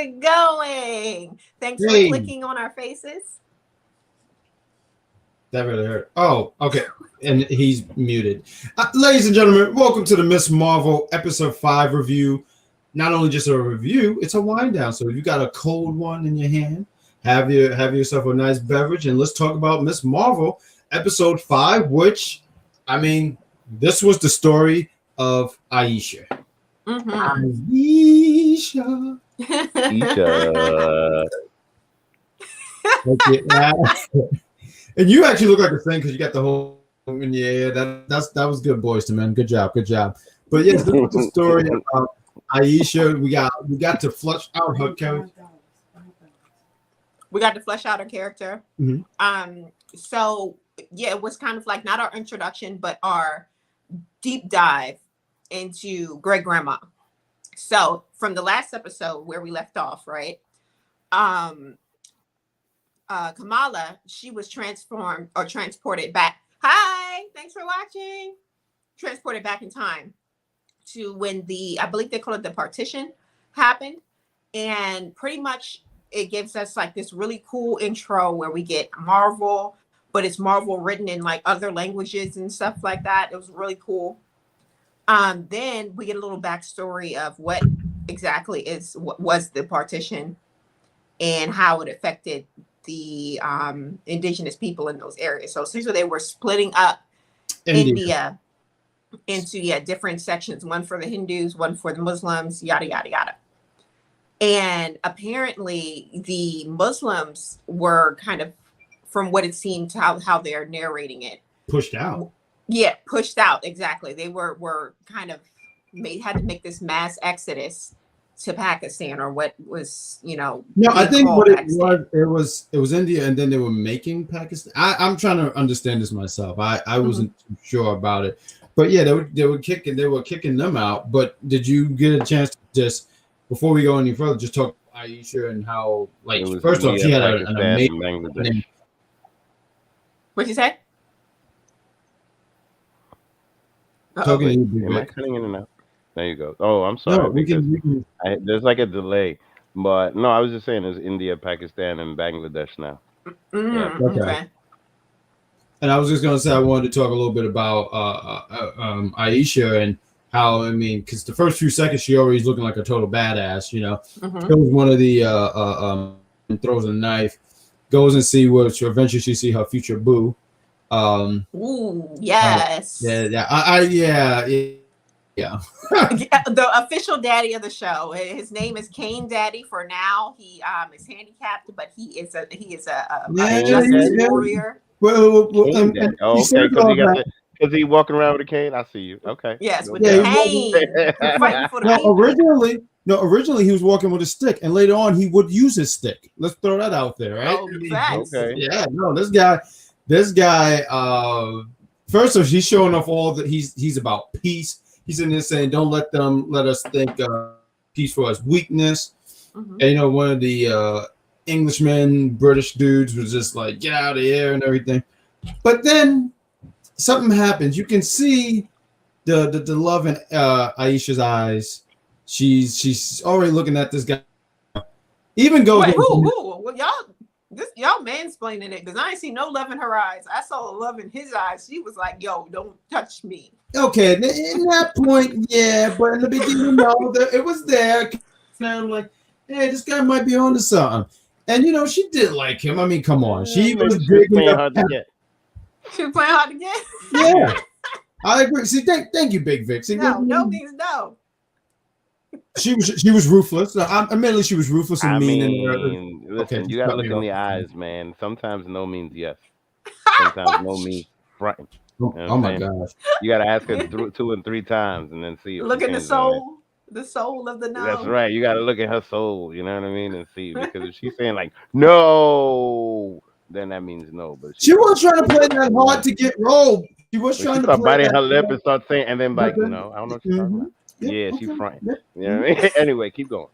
it going? Thanks for clicking on our faces. That really hurt. Oh, okay. And he's muted. Ladies and gentlemen, welcome to the Miss Marvel episode 5 review. Not only just a review, it's a wind down. So if you got a cold one in your hand, have yourself a nice beverage, and let's talk about Miss Marvel episode 5, which, I mean, this was the story of Aisha. Aisha. And you actually look like a thing because you got the whole in the air. That was good, boys to men. Good job. But yes, this is the story of Aisha. We got to flush out her character. We got to flesh out her character. Mm-hmm. So yeah, it was kind of like not our introduction, but our deep dive into great grandma. So from the last episode where we left off, right? Kamala, she was transformed or transported back. Hi, thanks for watching. Transported back in time to when I believe they call it the partition happened. And pretty much it gives us like this really cool intro where we get Marvel, but it's Marvel written in like other languages and stuff like that. It was really cool. Then we get a little backstory of what exactly was the partition and how it affected the indigenous people in those areas. So essentially they were splitting up India into different sections, one for the Hindus, one for the Muslims, yada yada yada. And apparently the Muslims were kind of, from what it seemed, how they're narrating it, pushed out. Yeah, pushed out, exactly. They were kind of had to make this mass exodus to Pakistan, or what was, No, I think what Pakistan. it was India, and then they were making Pakistan. I'm trying to understand this myself. I wasn't too sure about it, but yeah, they were kicking them out. But did you get a chance to just, before we go any further, just talk about Aisha and how, like, first off, she had an amazing name. What'd you say? Am I cutting in and out? There you go. Oh, I'm sorry. No, we can. There's like a delay, but no, I was just saying there's India, Pakistan, and Bangladesh now. Okay. And I was just gonna say I wanted to talk a little bit about Aisha and how, I mean, because the first few seconds she already looking like a total badass. It was one of the throws a knife, goes and see which eventually she see her future boo. Ooh, yes. Yeah. The official daddy of the show. His name is Kane Daddy for now. He is handicapped, but he is a justice warrior. Well, okay, because he walking around with a cane. I see you. Okay. Yes, with the cane. Originally he was walking with a stick, and later on he would use his stick. Let's throw that out there, right? Oh, facts. Okay. Yeah, no, this guy. First of all, he's showing off all that he's about peace. He's in there saying, "Don't let us think peace for us weakness." And one of the Englishmen, British dudes was just like, "Get out of here" and everything. But then something happens. You can see the love in Aisha's eyes. She's already looking at this guy. Even goes. Wait, who? Well, y'all mansplaining it, because I ain't see no love in her eyes. I saw love in his eyes. She was like, "Yo, don't touch me." Okay, in that point, yeah, but in the beginning, no, it was there. I'm like, hey, this guy might be onto something. And she did like him. I mean, come on, she was playing hard to get. She was playing hard to get. Yeah, I agree. See, thank you, Big Vic. See, no means no. She was ruthless. Admittedly, she was ruthless and mean. Listen, you gotta look in the eyes, man. Sometimes no means yes. Sometimes no means front. Oh my gosh! You gotta ask her 2 and 3 times and then see. Look at the soul of the no. That's right. You gotta look at her soul. You know what I mean, and see, because if she's saying like no, then that means no. But she was trying to play that hard to get rolled. She was trying to start biting her lip and start saying, and then like, no, I don't know what she's talking about. Yeah, she's fronting. You know what I mean? Anyway, keep going.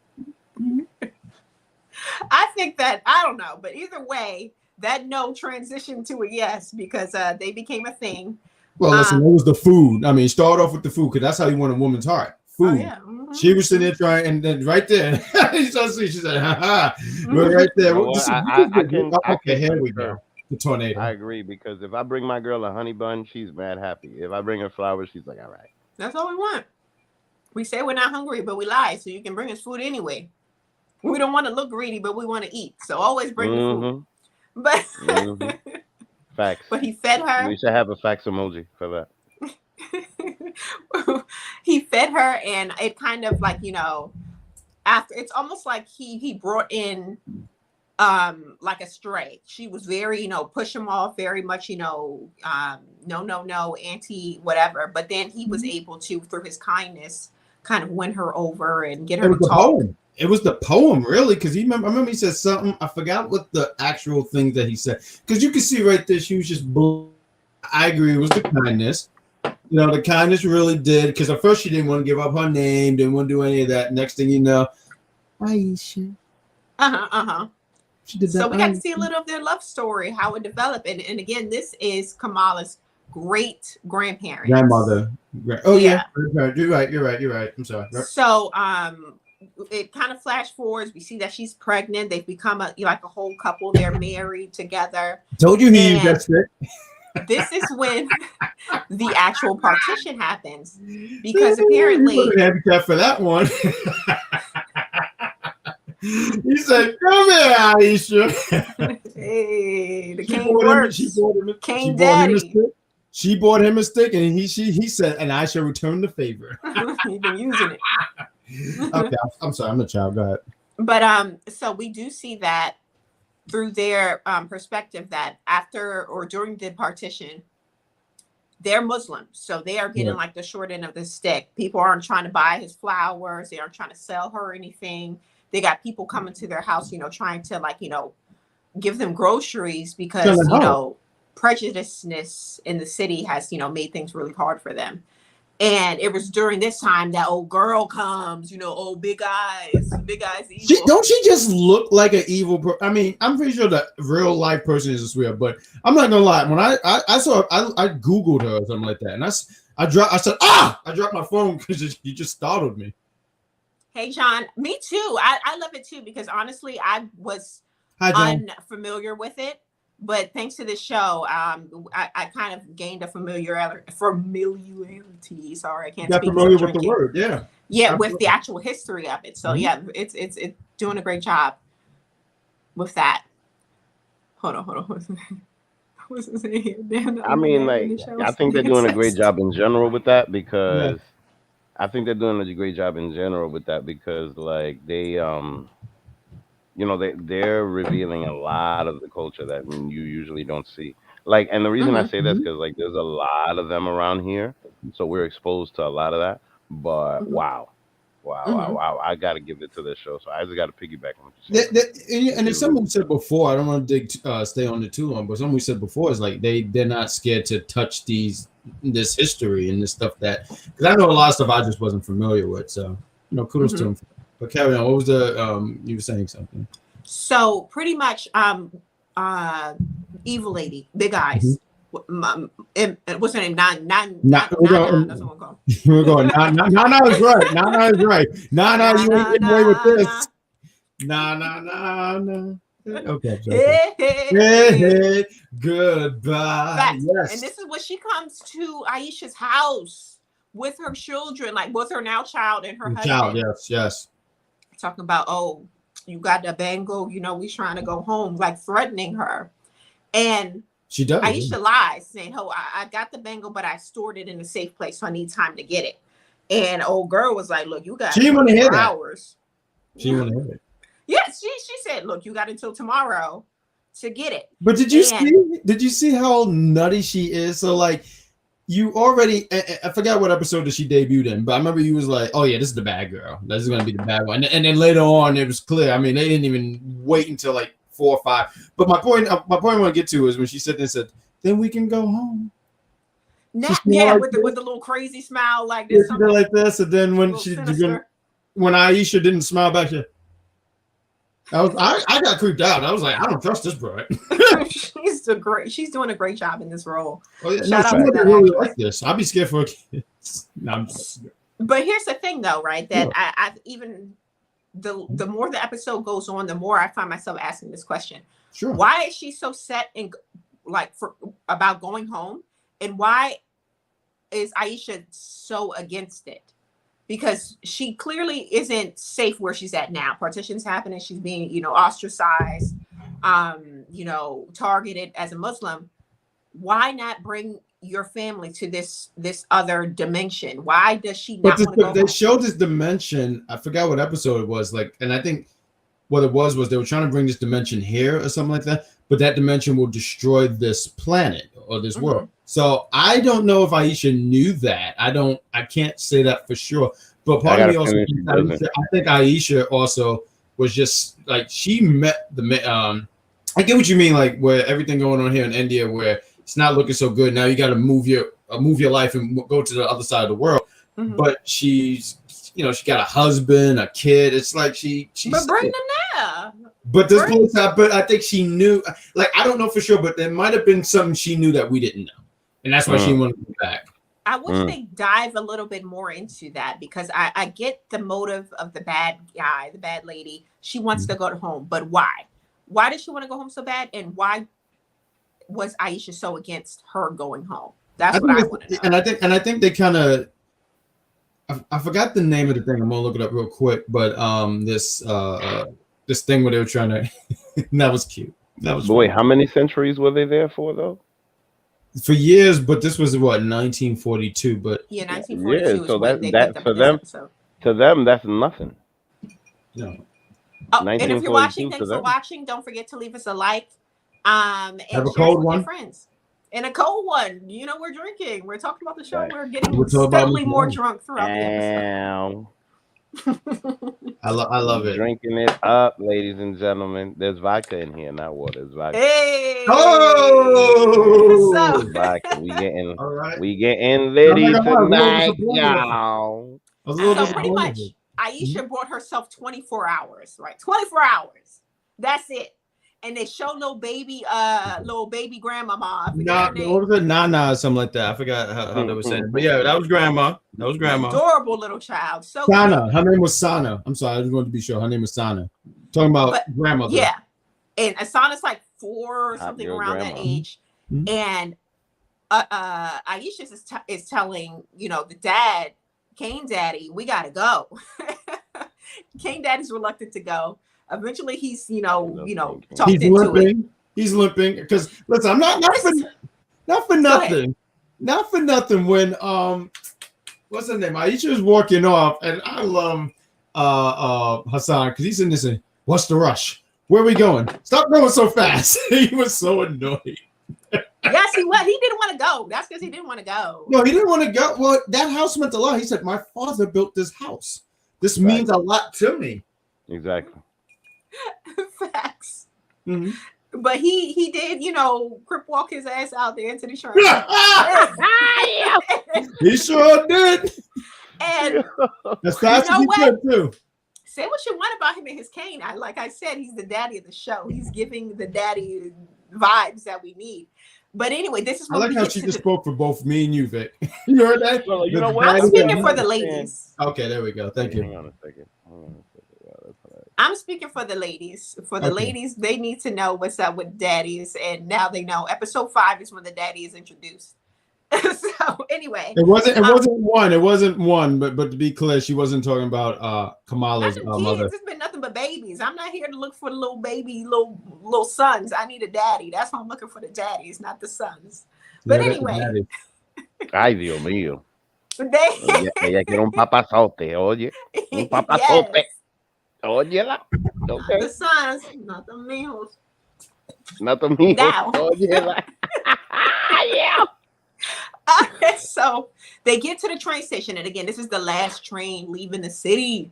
I think that, I don't know, but either way, that no transitioned to a yes, because they became a thing. Well, listen, it was the food. I mean, start off with the food, because that's how you want a woman's heart. Food. Oh, yeah. She was sitting there trying, and then right there, she said, "Ha ha!" But right You there, know what? I okay, can here we go. concur. The tornado. I agree because if I bring my girl a honey bun, she's mad happy. If I bring her flowers, she's like, all right. That's all we want. We say we're not hungry, but we lie, so you can bring us food anyway. We don't want to look greedy, but we want to eat. So always bring the food. But Facts. but he fed her. We should have a facts emoji for that. He fed her, and it kind of like, after, it's almost like he brought in like a stray. She was very, push him off, very much, no, anti whatever. But then he was able to, through his kindness, kind of win her over and get her to talk. It was the poem, really, because I remember he said something. I forgot what the actual thing that he said, because you can see right there she was just. I agree, it was the kindness. The kindness really did, because at first she didn't want to give up her name, didn't want to do any of that. Next thing you know, Aisha. She did that. So we got to see a little of their love story, how it developed, and again, this is Kamala's great grandmother. Oh yeah, you're right. I'm sorry. So it kind of flash forwards. We see that she's pregnant. They've become like a whole couple. They're married together. Told you he gets it. This is when the actual partition happens, because apparently habitat for that one. He said, "Come here, Aisha." Hey, the king works. King Daddy. She bought him a stick, and he said, "And I shall return the favor." You've been using it. Okay, I'm sorry, I'm a child. Go ahead. But so we do see that through their perspective, that after or during the partition, they're Muslims, so they are getting like the short end of the stick. People aren't trying to buy his flowers. They aren't trying to sell her anything. They got people coming to their house, trying to like, give them groceries, because, prejudiceness in the city has, made things really hard for them. And it was during this time that old girl comes, big eyes evil. Don't she just look like an evil I mean, I'm pretty sure the real life person is real, but I'm not gonna lie. When I saw I Googled her or something like that, and I dropped my phone because you just startled me. Hey John, me too. I love it too, because honestly I was unfamiliar with it. But thanks to this show, I kind of gained a familiarity. Sorry, I can't speak. Familiar with the word, yeah. Yeah, absolutely. With the actual history of it. So yeah, it's doing a great job with that. Hold on. What's it saying? I mean, like, I think they're doing a great job in general with that, because like they're revealing a lot of the culture that you usually don't see. Like, and the reason I say that's because like there's a lot of them around here, so we're exposed to a lot of that. But wow, I got to give it to this show. So I just got to piggyback on what you said. And as someone said before, I don't want to stay on it too long, but someone said before is like they're not scared to touch this history and this stuff because I know a lot of stuff I just wasn't familiar with. So kudos to them. But carry on. What was the you were saying something? So pretty much evil lady, big eyes. What's her name? Nana. That's what we're going. We're going. Nana is right. Nana is right. Nana, you ain't getting away with this. Nana. Okay. Hey, goodbye. Fact. Yes. And this is when she comes to Aisha's house with her children, like with her now child and her husband. Yes. Talking about, you got the bangle, we trying to go home, like threatening her. And she does. Aisha lies, saying, I got the bangle, but I stored it in a safe place, so I need time to get it. And old girl was like, look, you got 24 hours. She didn't want to hear it. Yes, she said, look, you got until tomorrow to get it. But did you see how nutty she is? So like, you already, I forgot what episode that she debuted in, but I remember you was like, oh yeah, this is the bad girl. This is going to be the bad one. And then later on, it was clear. I mean, they didn't even wait until like 4 or 5. But my point I want to get to is when she said this, said, then we can go home. Like with the little crazy smile like this. Yeah, like this. And then when when Aisha didn't smile back, I got creeped out. I was like, I don't trust this broad. She's doing a great job in this role. Oh, yeah. Shout out to that really like this. I'll be scared for kids. No, I'm just... But here's the thing, though, right? That Sure. I even the more the episode goes on, the more I find myself asking this question: Sure. why is she so set and like about going home, and why is Aisha so against it? Because she clearly isn't safe where she's at now. Partition's happening. She's being, ostracized, targeted as a Muslim. Why not bring your family to this other dimension? Why does she But not want to go they home? showed this dimension. I forgot what episode it was. Like, and I think what it was they were trying to bring this dimension here or something like that. But that dimension will destroy this planet or this world. So I don't know if Aisha knew that. I can't say that for sure. But part of me also I think Aisha also was just like she met I get what you mean, like where everything going on here in India where it's not looking so good. Now you got to move your life and go to the other side of the world. But she's, she got a husband, a kid. It's like she's. But bring them there. But this place, but I think she knew. Like I don't know for sure, but there might have been something she knew that we didn't know, and that's why she wanted to go back. I wish they dive a little bit more into that because I get the motive of the bad guy, the bad lady. She wants to go to home, but why? Why does she want to go home so bad? And why was Aisha so against her going home? That's what I want to know. And I think they kind of. I forgot the name of the thing. I'm gonna look it up real quick. But this thing where they were trying to. That was cute. That was. But wait, how many centuries were they there for though? For years, but this was what 1942. But 1942 is so when they picked up this episode. To them, that's nothing. No. Oh, and if you're watching, thanks for watching. Don't forget to leave us a like. And have a share cold with one. Your friends. And a cold one. We're drinking. We're talking about the show. Right. We're getting steadily more drunk throughout the episode. I love it. Drinking it up, ladies and gentlemen. There's vodka in here, not water. It's vodka. Hey! Oh! So, vodka. We getting I'm litty not gonna lie, tonight, y'all. So pretty much, Aisha bought herself 24 hours, right? 24 hours. That's it. And they show no baby, little baby grandmama. What was it? Nana or something like that. I forgot how they were saying. But yeah, that was grandma. Adorable little child. So Sana. Her name was Sana. I'm sorry, I just wanted to be sure. Her name was Sana. Talking about grandmother. Yeah. And Asana's like 4 or something around that age. And Aisha is telling, the dad, Kane Daddy, we gotta go. Kane Daddy's reluctant to go. Eventually, he's talked into it. He's limping because listen, I'm not for nothing. Not for nothing. When what's her name? Aisha is walking off, and I love Hassan because he's in this. What's the rush? Where are we going? Stop going so fast. He was so annoyed. Yes, he was. He didn't want to go. That's because he didn't want to go. No, he didn't want to go. Well, that house meant a lot. He said, "My father built this house. This means a lot to me." Exactly. Facts. But he did, crip walk his ass out there into the train. He sure did. And as fast as he could too. Say what you want about him and his cane. Like I said, he's the daddy of the show. He's giving the daddy vibes that we need. But anyway, this is what I like how she just spoke for both me and you, Vic. You heard that? Well, you know what? I'm speaking for the ladies. Okay, there we go. Thank you. Hang on a second. I'm speaking for the ladies. For the ladies, they need to know what's up with daddies, and now they know. Episode 5 is when the daddy is introduced. So anyway, it wasn't one. But to be clear, she wasn't talking about Kamala's mother. It's been nothing but babies. I'm not here to look for the little baby, little sons. I need a daddy. That's why I'm looking for the daddies, not the sons. But anyway, ay Dios mío. Ella quiere un papazote, oye, un papazote. Yes. Óyela. Okay. The sons, not the mijos. Not the mijos. Now. Óyela. Yeah. Okay, so they get to the train station, and again, this is the last train leaving the city.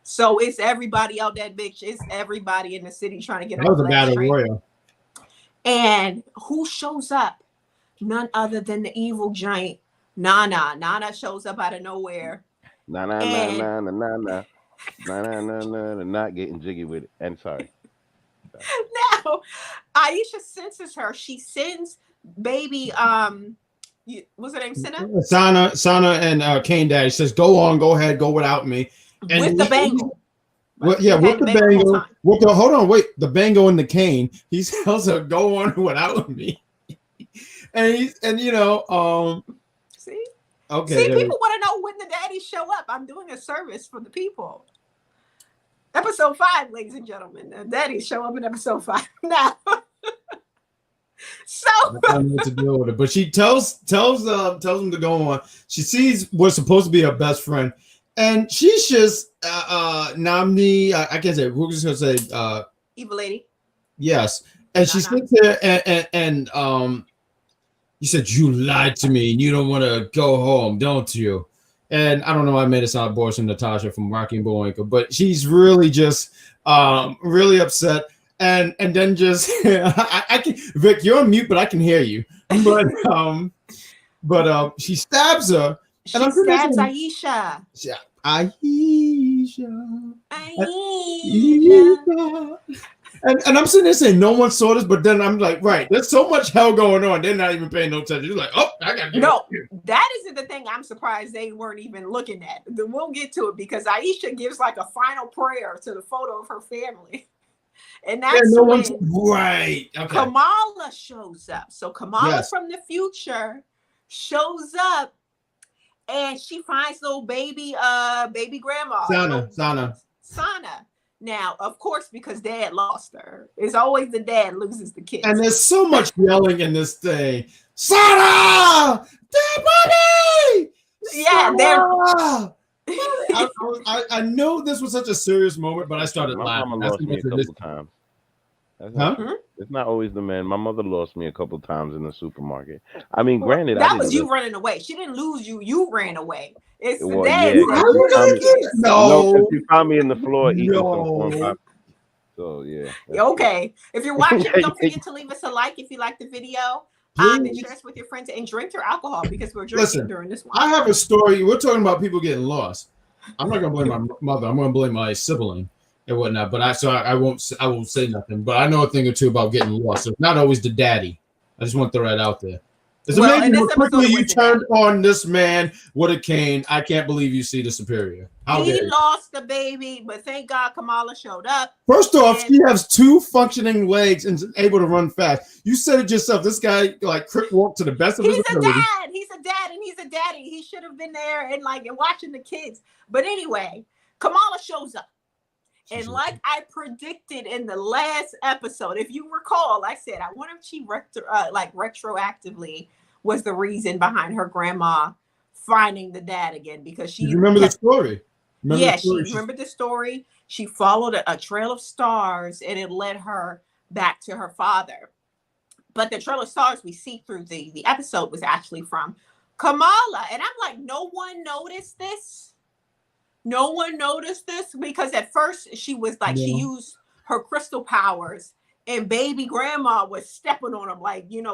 So it's everybody out that bitch. It's everybody in the city trying to get on the last train. Royal. And who shows up? None other than the evil giant Nana. Nana shows up out of nowhere. Nah. Not getting jiggy with it. And sorry. Now, Aisha senses her. She sends baby What's her name? Senna? Sana and Kane Daddy says, "Go on, go ahead, go without me." And With the bangle. Well, Right? yeah, He had with the bangle. whole time. Hold on, wait. The bangle and the cane. He tells her, "Go on without me." and See? okay. See, people want to know when the daddies show up. I'm doing a service for the people. Episode 5, ladies and gentlemen. The daddies show up in episode 5 now. So I don't know what to do with it, but she tells him to go on. She sees what's supposed to be her best friend, and she's just Namni. I can't say. We're just gonna say evil lady. yes. And she sits there and you said you lied to me and you don't want to go home, don't you? And I don't know why I made it sound Boris and Natasha from Rocky and Bullwinkle, but she's really just really upset. And then just I can Vic, you're on mute, but I can hear you. But she stabs her. She stabs Aisha. Aisha. And I'm sitting there saying no one saw this, but then I'm like, right, there's so much hell going on. They're not even paying no attention. You're like, oh, I gotta that isn't the thing. I'm surprised they weren't even looking at. We'll get to it because Aisha gives like a final prayer to the photo of her family. And that's right. Okay. Kamala shows up. So Kamala from the future shows up and she finds little baby grandma. Sana. Now, of course, because dad lost her. It's always the dad loses the kids. And there's so much yelling in this thing. Sana! Dead body! Yeah, Sana! I know this was such a serious moment, but I started laughing. My mama lost me a couple times. It's not always the man. My mother lost me a couple times in the supermarket. I mean, granted, that was you running away. She didn't lose you. You ran away. It's the dad. No, you found me in the floor eating some corn pop. So yeah. Okay. If you're watching, don't forget to leave us a like if you like the video. And share us with your friends and drink your alcohol because we're drinking during this one. I have a story. We're talking about people getting lost. I'm not gonna blame my mother. I'm gonna blame my sibling and whatnot. But I won't say nothing. But I know a thing or two about getting lost. So it's not always the daddy. I just want to throw that out there. It's amazing how quickly you turned on this man with a cane. I can't believe you see the superior. He lost the baby, but thank God Kamala showed up. First off, he has 2 functioning legs and is able to run fast. You said it yourself. This guy crick walked to the best of his ability. He's a dad and he's a daddy. He should have been there and watching the kids. But anyway, Kamala shows up. And like I predicted in the last episode, if you recall, I said I wonder if she retroactively was the reason behind her grandma finding the dad again because she. You remember the story? She remembered the story. She followed a trail of stars, and it led her back to her father. But the trail of stars we see through the episode was actually from Kamala, and I'm like, no one noticed this. No one noticed this because at first she was like, she used her crystal powers and baby grandma was stepping on them,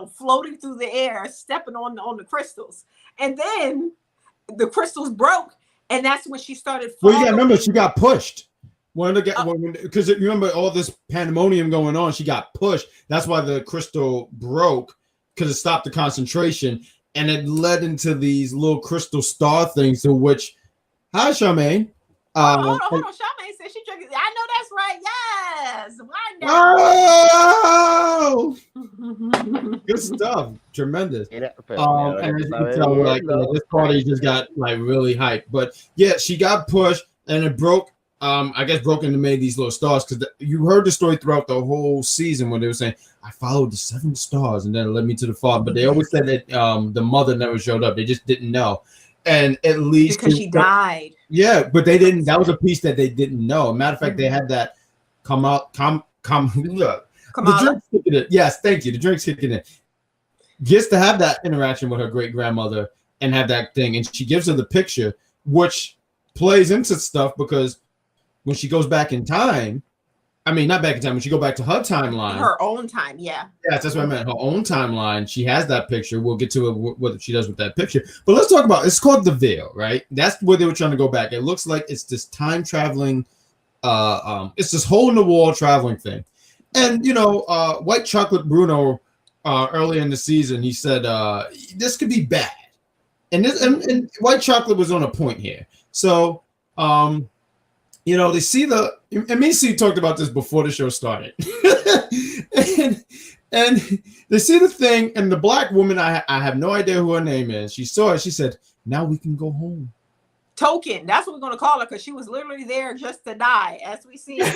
floating through the air, stepping on the crystals. And then the crystals broke and that's when she started falling. Well, you gotta remember, she got pushed. Because you remember all this pandemonium going on, she got pushed. That's why the crystal broke because it stopped the concentration and it led into these little crystal star things to which. Hi, Charmaine. Hold on. Charmaine said she drinking. I know that's right. Yes. Why not? Oh! Good stuff. Tremendous. And as you can tell, this party just got really hyped. But yeah, she got pushed and it broke. I guess broke into made these little stars because you heard the story throughout the whole season when they were saying I followed the 7 stars and then it led me to the father. But they always said that the mother never showed up. They just didn't know. And at least because she died. Yeah, but they didn't. That was a piece that they didn't know. Matter of fact, they had that look. The drink's kicking in. Yes, thank you. The drink's kicking in. Gets to have that interaction with her great grandmother and have that thing, and she gives her the picture, which plays into stuff because when she goes back in time. I mean, not back in time. When she go back to her timeline, her own time, yeah. Yes, that's what I meant. Her own timeline. She has that picture. We'll get to it, what she does with that picture. But let's talk about. It's called the Veil, right? That's where they were trying to go back. It looks like it's this time traveling. It's this hole in the wall traveling thing, and White Chocolate Bruno early in the season, he said this could be bad, and this and White Chocolate was on a point here. So they see and me and Steve talked about this before the show started, and they see the thing, and the black woman, I have no idea who her name is. She saw it. She said, "Now we can go home." Token, that's what we're going to call her, because she was literally there just to die. As we see, as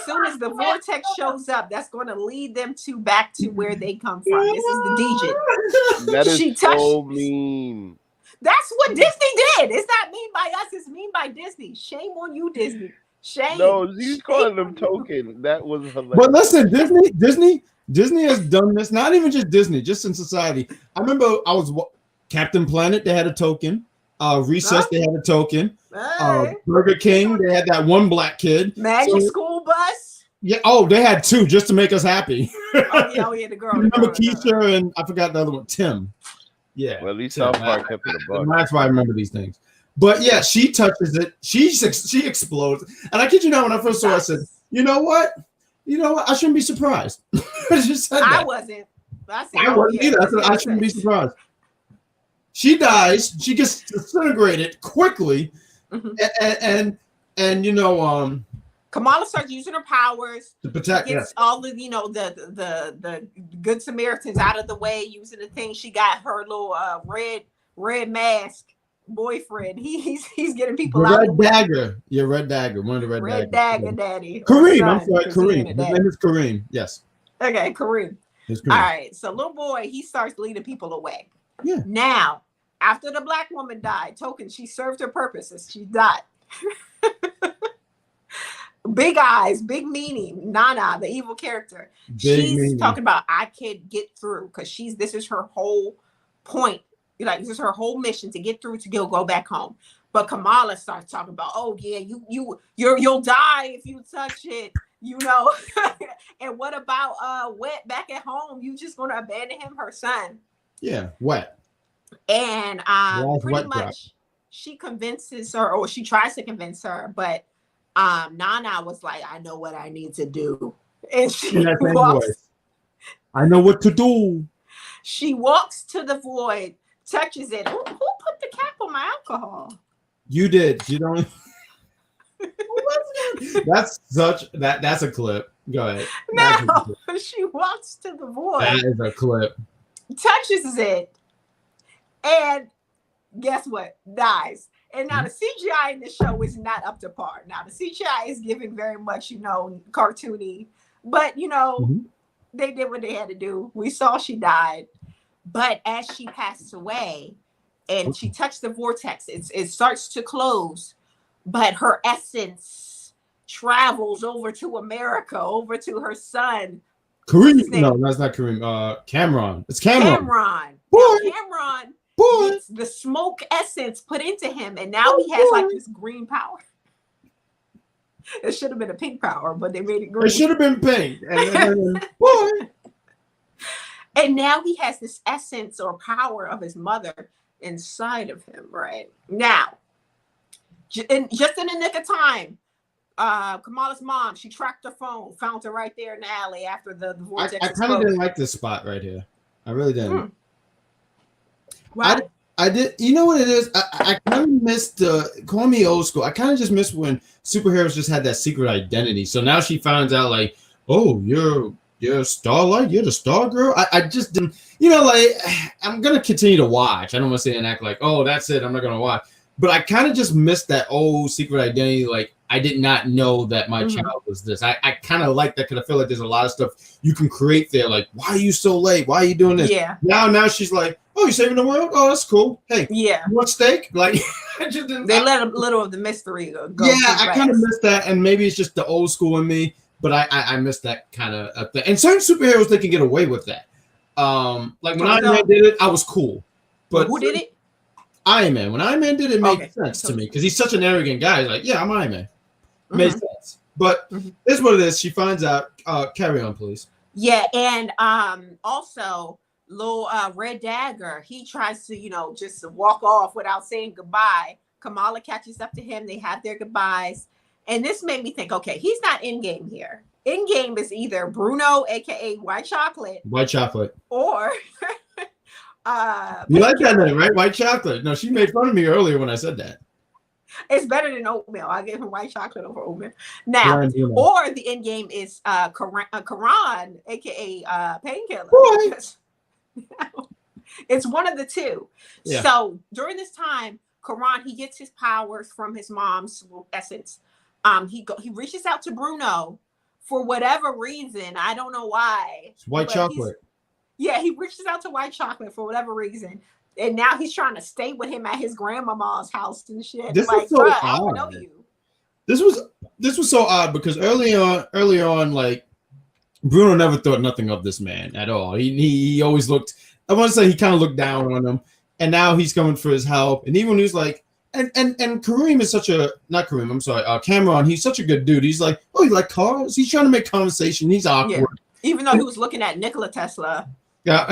soon as the vortex shows up, that's going to lead them back to where they come from. This is the DJ. That is so mean. That's what Disney did. It's not mean by us. It's mean by Disney. Shame on you, Disney. Shame. No, she's calling them Token. That was hilarious. But listen, Disney has done this. Not even just Disney, just in society. I remember I was Captain Planet. They had a token. Recess, they had a token. Burger King, they had that one black kid. Magic School Bus. Yeah. Oh, they had two just to make us happy. Oh yeah, the girl. Remember Keisha and I forgot the other one, Tim. Yeah. Well, at least South Park kept it a buck. That's why I remember these things. But yeah, she touches it. She explodes. And I kid you not, when I first saw it, I said, you know what? I shouldn't be surprised. I just said that. I wasn't. I wasn't either. I said I shouldn't be surprised. She dies. She gets disintegrated quickly, and Kamala starts using her powers to protect. Gets all the the good Samaritans out of the way, using the thing. She got her little red mask boyfriend. He's getting people out. Red Dagger. Yeah, Red Dagger. One of the Red Dagger daddy. Kareem. I'm sorry, Kareem. His name is Kareem. Yes. Okay, Kareem. All right. So little boy, he starts leading people away. Yeah. Now, after the black woman died, Token, she served her purposes. She died. Big eyes, big meaning. Nana, the evil character. She's talking about I could get through because this is her whole point. This is her whole mission to get through to go back home. But Kamala starts talking about, oh yeah, you'll die if you touch it, And what about Wet back at home? You just gonna abandon him, her son? Yeah, Wet. And pretty much she convinces her, or she tries to convince her, but Nana was like, I know what I need to do. And she walks, I know what to do. She walks to the void, touches it. Who put the cap on my alcohol? You did. You don't. That's a clip. Go ahead. Now she walks to the void. That is a clip. Touches it. And guess what? Dies. And now the CGI in the show is not up to par. Now the CGI is giving very much, cartoony. But they did what they had to do. We saw she died. But as she passed away and she touched the vortex, it starts to close. But her essence travels over to America, over to her son. Kareem. No, that's not Kareem. Cameron. It's Cameron. Cameron gets the smoke essence put into him, and now he has this green power. It should have been a pink power, but they made it green. It should have been pink. And now he has this essence or power of his mother inside of him, right? Now, just in the nick of time, Kamala's mom, she tracked her phone, found her right there in the alley after the vortex. I kind of didn't like this spot right here. I really didn't. Right. I did. You know what it is? I kind of missed call me old school. I kind of just missed when superheroes just had that secret identity. So now she finds out like, oh, you're Starlight, you're the Star Girl. I just didn't, I'm gonna continue to watch. I don't want to say and act like, oh, that's it, I'm not gonna watch. But I kind of just missed that old secret identity. Like I did not know that my child was this. I kind of like that because I feel like there's a lot of stuff you can create there. Like, why are you so late? Why are you doing this? Yeah. Now she's like, oh, you're saving the world? Oh, that's cool. Hey, yeah. You want steak? Like, I just didn't. They let a little of the mystery go. Yeah, I kind of missed that, and maybe it's just the old school in me. But I missed that kind of thing. And certain superheroes, they can get away with that. Like when Iron Man did it, I was cool. But who did it? Iron Man. When Iron Man did it, it made sense to me because he's such an arrogant guy. He's like, yeah, I'm Iron Man. Made sense. But it's what it is. She finds out. Carry on, please. Yeah, and also little Red Dagger, he tries to, just walk off without saying goodbye. Kamala catches up to him. They have their goodbyes. And this made me think, okay, he's not in game here. in game is either Bruno, aka White Chocolate, White chocolate. or You like that Painkiller. name, right? White chocolate. No, she made fun of me earlier when I said that. It's better than oatmeal. I give him white chocolate over oatmeal. Now, Blind Bruno. or the end game is Karan, aka Painkiller. Boy. Because, it's one of the two. Yeah. So during this time, Karan, he gets his powers from his mom's essence. He reaches out to Bruno for whatever reason. I don't know why. It's white chocolate. Yeah, he reaches out to White Chocolate for whatever reason. And now he's trying to stay with him at his grandmama's house and shit. This like, is so bruh, I odd. don't know you. This was so odd because early on, like Bruno never thought nothing of this man at all. He always looked. I want to say he kind of looked down on him, and now he's coming for his help. And even when he was like, and Kareem is such a not Kareem. I'm sorry, Cameron. He's such a good dude. He's like, oh, you like cars? He's trying to make conversation. He's awkward. Yeah. Even though he was looking at Nikola Tesla. Yeah.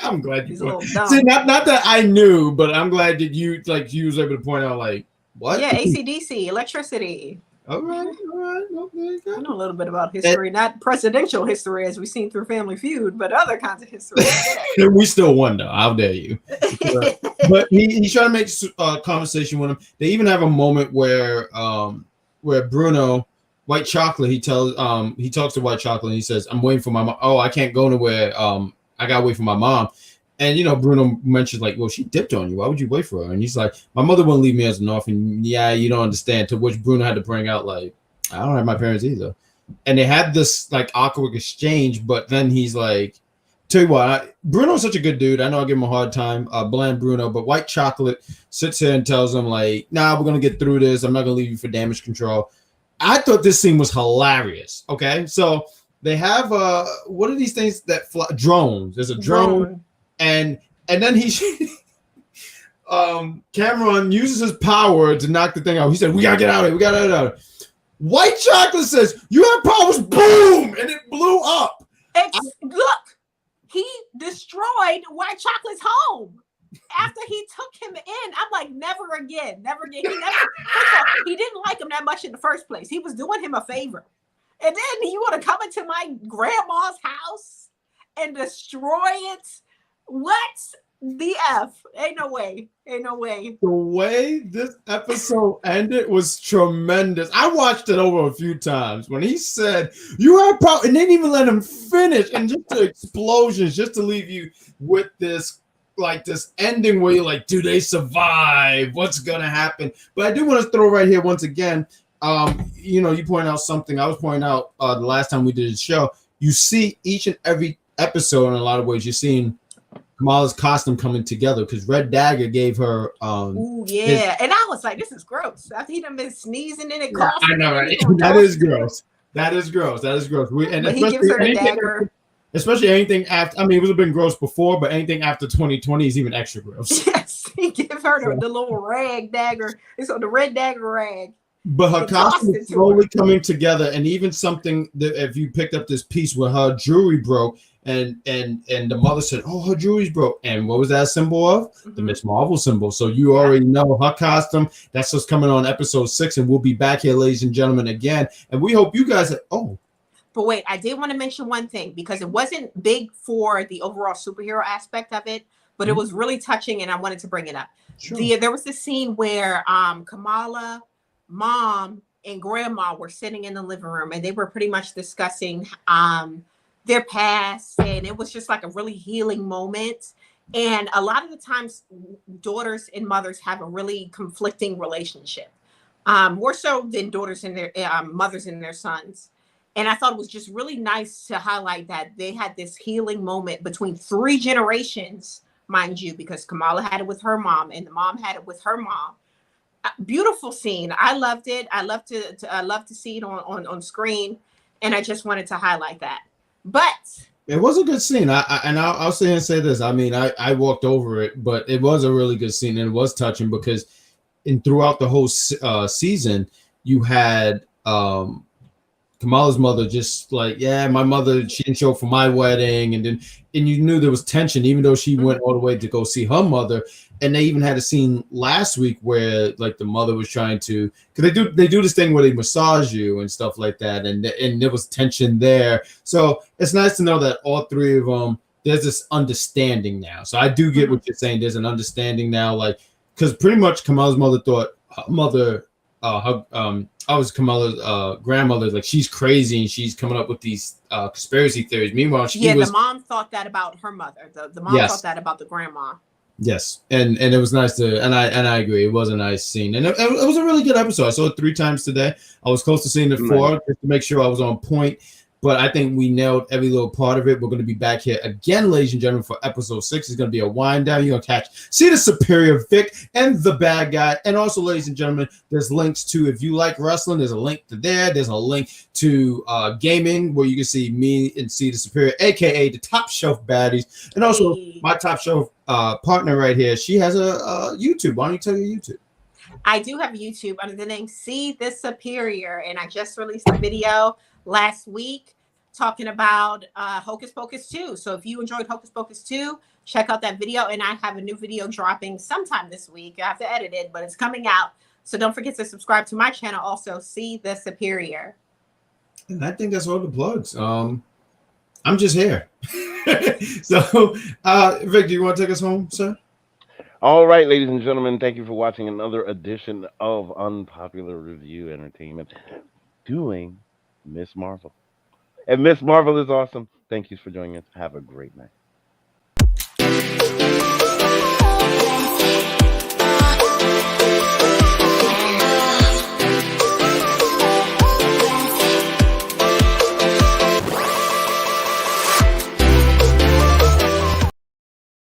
I'm glad He's you a little dumb. see. Not that I knew, but I'm glad that you was able to point out like what? Yeah, AC/DC, electricity. All right. Well, there you I go. know a little bit about history, not presidential history as we've seen through Family Feud, but other kinds of history. We still won though. How dare you? But he's trying to make conversation with him. They even have a moment where Bruno, White Chocolate, he talks to White Chocolate and he says, "I'm waiting for my mom. Oh, I can't go nowhere. I gotta wait for my mom." And Bruno mentions like, "Well, she dipped on you. Why would you wait for her?" And he's like, "My mother wouldn't leave me as an orphan." Yeah, you don't understand. To which Bruno had to bring out like, "I don't have my parents either." And they had this like awkward exchange, but then he's like, "Tell you what, Bruno's such a good dude. I know I give him a hard time, bland Bruno, but White Chocolate sits here and tells him like, nah, we're gonna get through this. I'm not gonna leave you for damage control." I thought this scene was hilarious. Okay, so they have what are these things that fly? Drones. There's a drone. And then Cameron uses his power to knock the thing out. He said, "We gotta get out of here. We gotta get out of here." White Chocolate says, "You have powers," boom, and it blew up. Look, he destroyed White Chocolate's home after he took him in. I'm like, never again, never again. He didn't like him that much in the first place. He was doing him a favor, and then you want to come into my grandma's house and destroy it? What the F? Ain't no way. Ain't no way. The way this episode ended was tremendous. I watched it over a few times. When he said, "You have power," and they didn't even let him finish, and just the explosions, just to leave you with this ending where you're like, do they survive? What's gonna happen? But I do want to throw right here once again. You point out something I was pointing out the last time we did the show. You see each and every episode in a lot of ways. You're seeing Kamala's costume coming together because Red Dagger gave her. Ooh, yeah, and I was like, "This is gross." After he done been sneezing in it, coughing. I know, right? That is gross. That is gross. But he gives her the dagger. Especially anything after. I mean, it would have been gross before, but anything after 2020 is even extra gross. Yes, he give her the little rag dagger. It's on the Red Dagger rag. But her costume is slowly coming together, and even something that if you picked up this piece where her jewelry broke. And the mother said, "Oh, her jewelry's broke." And what was that symbol of? Mm-hmm. The Miss Marvel symbol. So you already know her costume. That's what's coming on episode 6, and we'll be back here, ladies and gentlemen, again. And we hope you guys. But wait, I did want to mention one thing because it wasn't big for the overall superhero aspect of it, but it was really touching, and I wanted to bring it up. Sure. There was this scene where Kamala, Mom, and Grandma were sitting in the living room, and they were pretty much discussing their past, and it was just like a really healing moment. And a lot of the times daughters and mothers have a really conflicting relationship, more so than daughters and their mothers and their sons. And I thought it was just really nice to highlight that they had this healing moment between 3 generations, mind you, because Kamala had it with her mom and the mom had it with her mom. Beautiful scene. I loved it. I love to see it on screen, and I just wanted to highlight that. But it was a good scene. I'll sit here and say this. I mean, I walked over it, but it was a really good scene, and it was touching because throughout the whole season, you had Kamala's mother just like, yeah, my mother, she didn't show up for my wedding, and you knew there was tension, even though she went all the way to go see her mother. And they even had a scene last week where like the mother was trying to, because they do this thing where they massage you and stuff like that, and there was tension there. So it's nice to know that all three of them, there's this understanding now. So I do get what you're saying. There's an understanding now, like because pretty much Kamala's mother thought her mother, I was Kamala's grandmother, like she's crazy and she's coming up with these conspiracy theories. Meanwhile, she was the mom thought that about her mother. The mom yes, thought that about the grandma. yes, and it was nice to, and I agree, it was a nice scene, and it was a really good episode. I saw it 3 times today. I was close to seeing it 4 just to make sure I was on point. But I think we nailed every little part of it. We're going to be back here again, ladies and gentlemen, for episode 6. It's going to be a wind down. You're going to see the superior Vic and the bad guy. And also, ladies and gentlemen, there's links to, if you like wrestling, there's a link to there. There's a link to gaming where you can see me and see the superior, a.k.a. the top shelf baddies. And also my top shelf partner right here. She has a YouTube. Why don't you tell your YouTube? I do have YouTube under the name See the Superior. And I just released a video last week talking about Hocus Pocus 2. So if you enjoyed Hocus Pocus 2, check out that video. And I have a new video dropping sometime this week. I have to edit it, but it's coming out. So don't forget to subscribe to my channel also, See the Superior. And I think that's all the plugs. I'm just here. So Vic, do you want to take us home, sir? All right, ladies and gentlemen, thank you for watching another edition of Unpopular Review Entertainment doing Miss Marvel. And Miss Marvel is awesome. Thank you for joining us. Have a great night.